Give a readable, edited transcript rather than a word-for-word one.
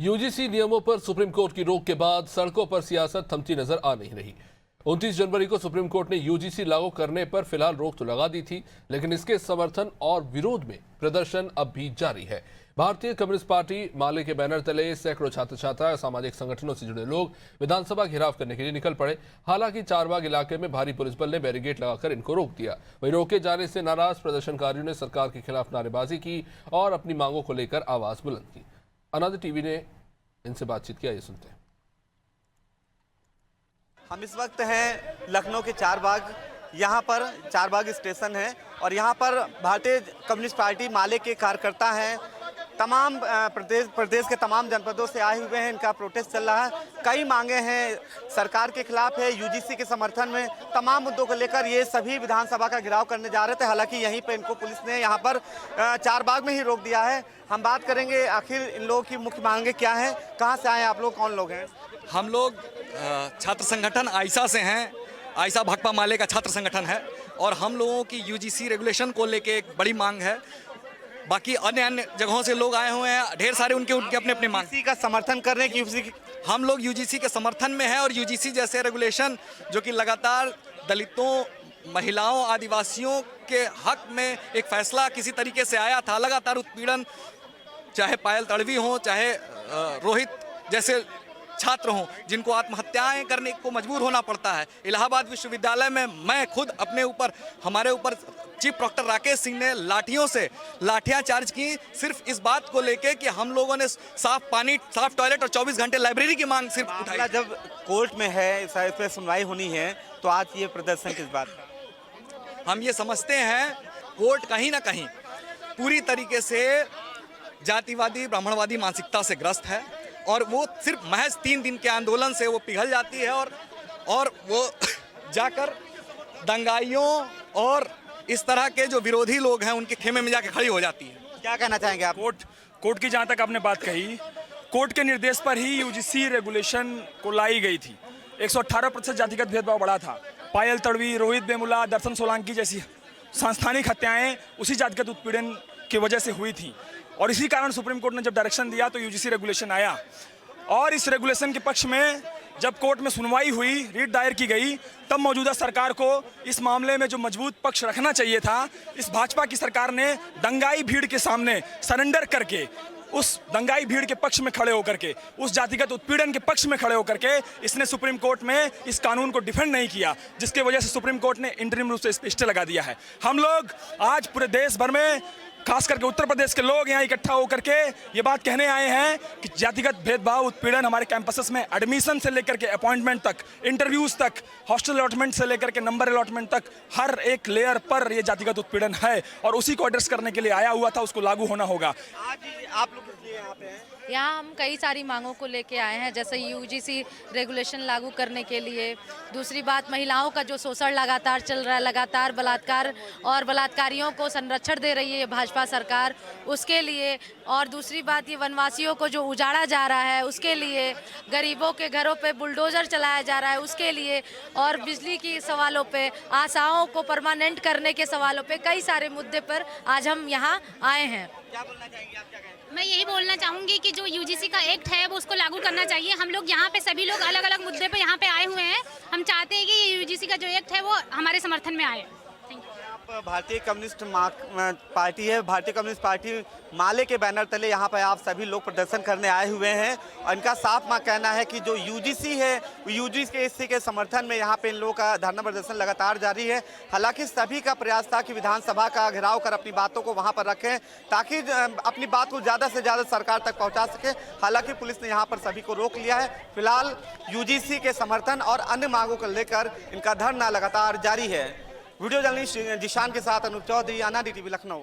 UGC नियमों पर supreme court की रोक के बाद सड़कों पर सियासत थमती नजर आ नहीं रही। 29 जनवरी को सुप्रीम कोर्ट ने यूजीसी लागू करने पर फिलहाल रोक तो लगा दी थी, लेकिन इसके समर्थन और विरोध में प्रदर्शन अब भी जारी है। भारतीय कम्युनिस्ट पार्टी माले के बैनर तले सैकड़ों छात्र छात्रा सामाजिक संगठनों से जुड़े लोग विधानसभा घेराव करने के लिए निकल पड़े। हालांकि चारबाग इलाके में भारी पुलिस बल ने बैरिकेड लगाकर इनको रोक दिया। वहीं रोके जाने से नाराज प्रदर्शनकारियों ने सरकार के खिलाफ नारेबाजी की और अपनी मांगों को लेकर आवाज बुलंद की। अनादि टीवी ने इनसे बातचीत किया, ये सुनते हैं। हम इस वक्त हैं लखनऊ के चारबाग। यहाँ पर चारबाग स्टेशन है और यहाँ पर भारतीय कम्युनिस्ट पार्टी माले के कार्यकर्ता हैं। तमाम प्रदेश के तमाम जनपदों से आए हुए हैं। इनका प्रोटेस्ट चल रहा है। कई मांगे हैं, सरकार के खिलाफ है, यूजीसी के समर्थन में, तमाम मुद्दों को लेकर ये सभी विधानसभा का घेराव करने जा रहे थे। हालांकि यहीं पे इनको पुलिस ने यहाँ पर चारबाग में ही रोक दिया है। हम बात करेंगे आखिर इन लोगों की मुख्य मांगे क्या हैं, कहाँ से आए आप लोग, कौन लोग हैं? हम लोग छात्र संगठन आयसा से हैं। आयसा भाकपा माले का छात्र संगठन है और हम लोगों की यूजीसी रेगुलेशन को लेके एक बड़ी मांग है। बाकी अन्य जगहों से लोग आए हुए हैं, ढेर सारे उनके अपने अपने मांग का समर्थन करने की। हम लोग यूजीसी के समर्थन में हैं और यूजीसी जैसे रेगुलेशन जो कि लगातार दलितों, महिलाओं, आदिवासियों के हक में एक फैसला किसी तरीके से आया था। लगातार उत्पीड़न, चाहे पायल तड़वी हो, चाहे रोहित जैसे छात्र हों, जिनको आत्महत्याएं करने को मजबूर होना पड़ता है। इलाहाबाद विश्वविद्यालय में मैं खुद हमारे ऊपर चीफ डॉक्टर राकेश सिंह ने लाठियों से लाठियां चार्ज की, सिर्फ इस बात को लेके कि हम लोगों ने साफ पानी, साफ टॉयलेट और 24 घंटे लाइब्रेरी की मांग सिर्फ उठाई। जब कोर्ट में है, इस पे सुनवाई होनी है, तो आज ये प्रदर्शन किस बात का? हम ये समझते हैं कोर्ट कहीं ना कहीं पूरी तरीके से जातिवादी, ब्राह्मणवादी मानसिकता से ग्रस्त है और वो सिर्फ महज 3 दिन के आंदोलन से वो पिघल जाती है और वो जाकर दंगाइयों और इस तरह के जो विरोधी लोग हैं उनके खेमे में जाके खड़ी हो जाती है। क्या कहना चाहेंगे आप? कोर्ट की जहाँ तक आपने बात कही, कोर्ट के निर्देश पर ही यूजीसी रेगुलेशन को लाई गई थी। 118% जातिगत भेदभाव बढ़ा था। पायल तड़वी, रोहित वेमुला, दर्शन सोलंकी जैसी सांस्थानिक हत्याएं उसी जातिगत उत्पीड़न की वजह से हुई थी और इसी कारण सुप्रीम कोर्ट ने जब डायरेक्शन दिया तो यूजीसी रेगुलेशन आया और इस रेगुलेशन के पक्ष में जब कोर्ट में सुनवाई हुई, रीट दायर की गई, तब मौजूदा सरकार को इस मामले में जो मजबूत पक्ष रखना चाहिए था, इस भाजपा की सरकार ने दंगाई भीड़ के सामने सरेंडर करके, उस दंगाई भीड़ के पक्ष में खड़े होकर के, उस जातिगत उत्पीड़न के पक्ष में खड़े होकर के इसने सुप्रीम कोर्ट में इस कानून को डिफेंड नहीं किया, जिसके वजह से सुप्रीम कोर्ट ने इंटरिम रूप से स्टे लगा दिया है। हम लोग आज पूरे देश भर में, खास करके उत्तर प्रदेश के लोग यहाँ इकट्ठा होकर के ये बात कहने आए हैं कि जातिगत भेदभाव, उत्पीड़न हमारे कैंपसेस में एडमिशन से लेकर के अपॉइंटमेंट तक, इंटरव्यूज तक, हॉस्टल अलॉटमेंट से लेकर के नंबर अलॉटमेंट तक, हर एक लेयर पर ये जातिगत उत्पीड़न है और उसी को एड्रेस करने के लिए आया हुआ था, उसको लागू होना होगा। आज आप लोग यहाँ पे हैं? यहाँ हम कई सारी मांगों को लेके आए हैं, जैसे यूजीसी रेगुलेशन लागू करने के लिए। दूसरी बात, महिलाओं का जो शोषण लगातार चल रहा है, लगातार बलात्कार और बलात्कारियों को संरक्षण दे रही है भाजपा सरकार, उसके लिए। और दूसरी बात, ये वनवासियों को जो उजाड़ा जा रहा है उसके लिए, गरीबों के घरों पे बुलडोजर चलाया जा रहा है उसके लिए, और बिजली की सवालों पे, आशाओं को परमानेंट करने के सवालों पे, कई सारे मुद्दे पर आज हम यहाँ आए हैं। क्या बोलना चाहेंगे आप? क्या कहेंगे? मैं यही बोलना चाहूँगी कि जो यूजीसी का एक्ट है वो उसको लागू करना चाहिए। हम लोग यहाँ पे सभी लोग अलग अलग मुद्दे पे यहाँ पे आए हुए हैं। हम चाहते हैं कि ये यूजीसी का जो एक्ट है वो हमारे समर्थन में आए। भारतीय कम्युनिस्ट पार्टी है, भारतीय कम्युनिस्ट पार्टी माले के बैनर तले यहाँ पर आप सभी लोग प्रदर्शन करने आए हुए हैं और इनका साफ कहना है कि जो यूजीसी है, यूजीसी के समर्थन में यहाँ पे इन लोगों का धरना प्रदर्शन लगातार जारी है। हालांकि सभी का प्रयास था कि विधानसभा का घेराव कर अपनी बातों को वहाँ पर रखें ताकि अपनी बात को ज़्यादा से ज़्यादा सरकार तक पहुँचा सके। हालांकि पुलिस ने यहाँ पर सभी को रोक लिया है। फिलहाल यूजीसी के समर्थन और अन्य मांगों को लेकर इनका धरना लगातार जारी है। वीडियो जर्नलिस्ट जिशान के साथ अनूप चौधरी, अनादि टीवी, लखनऊ।